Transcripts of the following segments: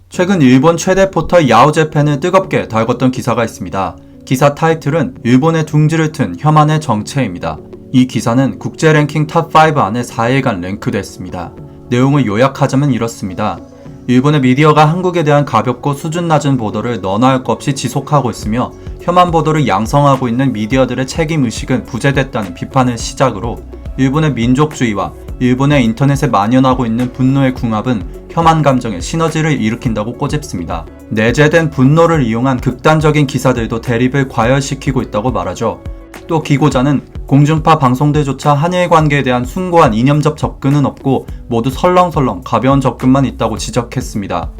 최근 일본 최대 포털 야후재팬을 뜨겁게 달궜던 기사가 있습니다. 기사 타이틀은 일본의 둥지를 튼 혐한의 정체입니다. 이 기사는 국제 랭킹 탑5 안에 4일간 랭크됐습니다. 내용을 요약하자면 이렇습니다. 일본의 미디어가 한국에 대한 가볍고 수준 낮은 보도를 너나 할 것 없이 지속하고 있으며 혐한 보도를 양성하고 있는 미디어들의 책임의식은 부재됐다는 비판을 시작으로 일본의 민족주의와 일본의 인터넷에 만연하고 있는 분노의 궁합은 혐한 감정의 시너지를 일으킨다고 꼬집습니다. 내재된 분노를 이용한 극단적인 기사들도 대립을 과열시키고 있다고 말하죠. 또 기고자는 공중파 방송들조차 한일 관계에 대한 숭고한 이념적 접근은 없고 모두 설렁설렁 가벼운 접근만 있다고 지적했습니다.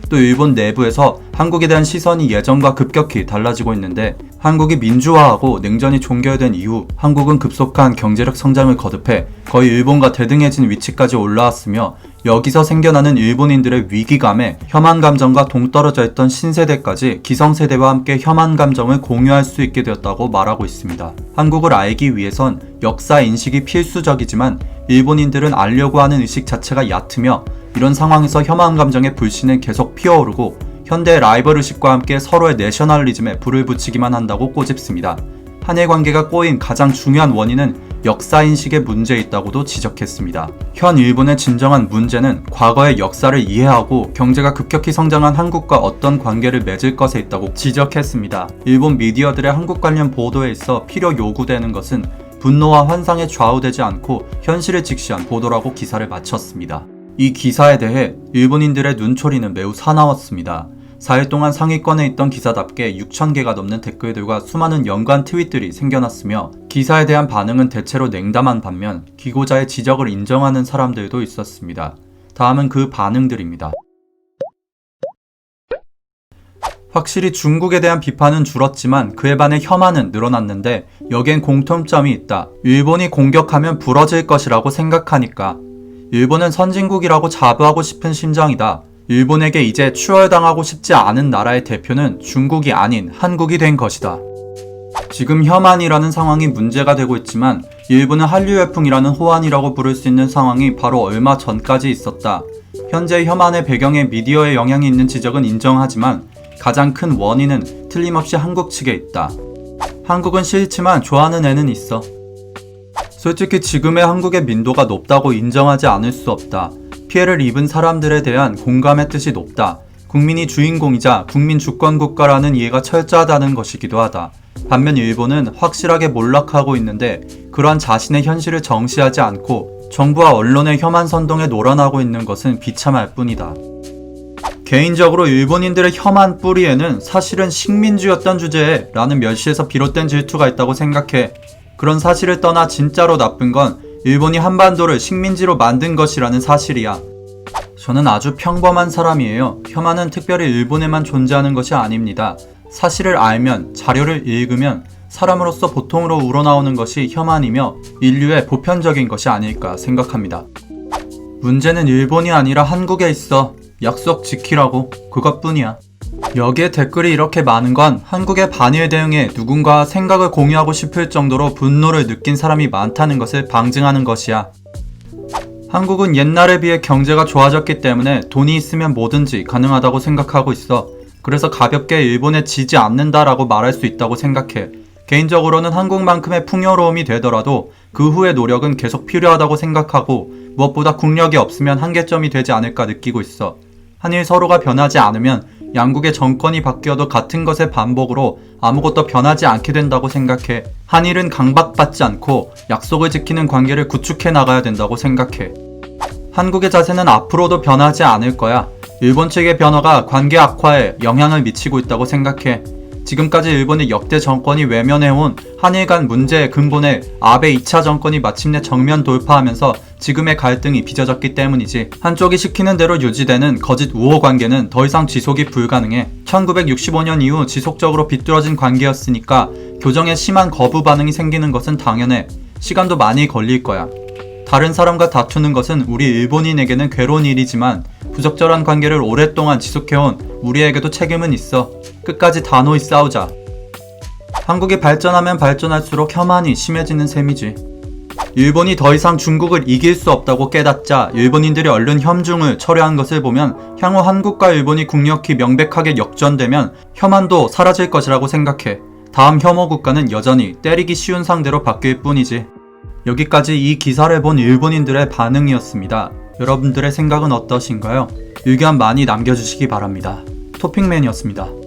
또 일본 내부에서 한국에 대한 시선이 예전과 급격히 달라지고 있는데 한국이 민주화하고 냉전이 종결된 이후 한국은 급속한 경제력 성장을 거듭해 거의 일본과 대등해진 위치까지 올라왔으며 여기서 생겨나는 일본인들의 위기감에 혐한 감정과 동떨어져 있던 신세대까지 기성세대와 함께 혐한 감정을 공유할 수 있게 되었다고 말하고 있습니다. 한국을 알기 위해선 역사 인식이 필수적이지만 일본인들은 알려고 하는 의식 자체가 얕으며 이런 상황에서 혐한 감정의 불신은 계속 피어오르고 현대의 라이벌 의식과 함께 서로의 내셔널리즘에 불을 붙이기만 한다고 꼬집습니다. 한일 관계가 꼬인 가장 중요한 원인은 역사인식의 문제에 있다고도 지적했습니다. 현 일본의 진정한 문제는 과거의 역사를 이해하고 경제가 급격히 성장한 한국과 어떤 관계를 맺을 것에 있다고 지적했습니다. 일본 미디어들의 한국 관련 보도에 있어 필요 요구되는 것은 분노와 환상에 좌우되지 않고 현실을 직시한 보도라고 기사를 마쳤습니다. 이 기사에 대해 일본인들의 눈초리는 매우 사나웠습니다. 4일 동안 상위권에 있던 기사답게 6,000개가 넘는 댓글들과 수많은 연관 트윗들이 생겨났으며 기사에 대한 반응은 대체로 냉담한 반면 기고자의 지적을 인정하는 사람들도 있었습니다. 다음은 그 반응들입니다. 확실히 중국에 대한 비판은 줄었지만 그에 반해 혐한은 늘어났는데 여기엔 공통점이 있다. 일본이 공격하면 부러질 것이라고 생각하니까. 일본은 선진국이라고 자부하고 싶은 심정이다. 일본에게 이제 추월당하고 싶지 않은 나라의 대표는 중국이 아닌 한국이 된 것이다. 지금 혐한이라는 상황이 문제가 되고 있지만 일본은 한류열풍이라는 호환이라고 부를 수 있는 상황이 바로 얼마 전까지 있었다. 현재 혐한의 배경에 미디어의 영향이 있는 지적은 인정하지만 가장 큰 원인은 틀림없이 한국 측에 있다. 한국은 싫지만 좋아하는 애는 있어. 솔직히 지금의 한국의 민도가 높다고 인정하지 않을 수 없다. 피해를 입은 사람들에 대한 공감의 뜻이 높다. 국민이 주인공이자 국민 주권 국가라는 이해가 철저하다는 것이기도 하다. 반면 일본은 확실하게 몰락하고 있는데 그러한 자신의 현실을 정시하지 않고 정부와 언론의 혐한 선동에 놀아나고 있는 것은 비참할 뿐이다. 개인적으로 일본인들의 혐한 뿌리에는 사실은 식민지였던 주제에 라는 멸시에서 비롯된 질투가 있다고 생각해. 그런 사실을 떠나 진짜로 나쁜 건 일본이 한반도를 식민지로 만든 것이라는 사실이야. 저는 아주 평범한 사람이에요. 혐한은 특별히 일본에만 존재하는 것이 아닙니다. 사실을 알면, 자료를 읽으면 사람으로서 보통으로 우러나오는 것이 혐한이며 인류의 보편적인 것이 아닐까 생각합니다. 문제는 일본이 아니라 한국에 있어. 약속 지키라고. 그것뿐이야. 여기에 댓글이 이렇게 많은 건 한국의 반일 대응에 누군가 생각을 공유하고 싶을 정도로 분노를 느낀 사람이 많다는 것을 방증하는 것이야. 한국은 옛날에 비해 경제가 좋아졌기 때문에 돈이 있으면 뭐든지 가능하다고 생각하고 있어. 그래서 가볍게 일본에 지지 않는다라고 말할 수 있다고 생각해. 개인적으로는 한국만큼의 풍요로움이 되더라도 그 후의 노력은 계속 필요하다고 생각하고 무엇보다 국력이 없으면 한계점이 되지 않을까 느끼고 있어. 한일 서로가 변하지 않으면 양국의 정권이 바뀌어도 같은 것의 반복으로 아무것도 변하지 않게 된다고 생각해. 한일은 강박받지 않고 약속을 지키는 관계를 구축해 나가야 된다고 생각해. 한국의 자세는 앞으로도 변하지 않을 거야. 일본 측의 변화가 관계 악화에 영향을 미치고 있다고 생각해. 지금까지 일본의 역대 정권이 외면해온 한일 간 문제의 근본에 아베 2차 정권이 마침내 정면 돌파하면서 지금의 갈등이 빚어졌기 때문이지. 한쪽이 시키는 대로 유지되는 거짓 우호 관계는 더 이상 지속이 불가능해. 1965년 이후 지속적으로 비뚤어진 관계였으니까 교정에 심한 거부 반응이 생기는 것은 당연해. 시간도 많이 걸릴 거야. 다른 사람과 다투는 것은 우리 일본인에게는 괴로운 일이지만 부적절한 관계를 오랫동안 지속해온 우리에게도 책임은 있어. 끝까지 단호히 싸우자. 한국이 발전하면 발전할수록 혐한이 심해지는 셈이지. 일본이 더 이상 중국을 이길 수 없다고 깨닫자 일본인들이 얼른 협중을 철회한 것을 보면 향후 한국과 일본이 국력이 명백하게 역전되면 혐한도 사라질 것이라고 생각해. 다음 혐오 국가는 여전히 때리기 쉬운 상대로 바뀔 뿐이지. 여기까지 이 기사를 본 일본인들의 반응이었습니다. 여러분들의 생각은 어떠신가요? 의견 많이 남겨주시기 바랍니다. 토픽맨이었습니다.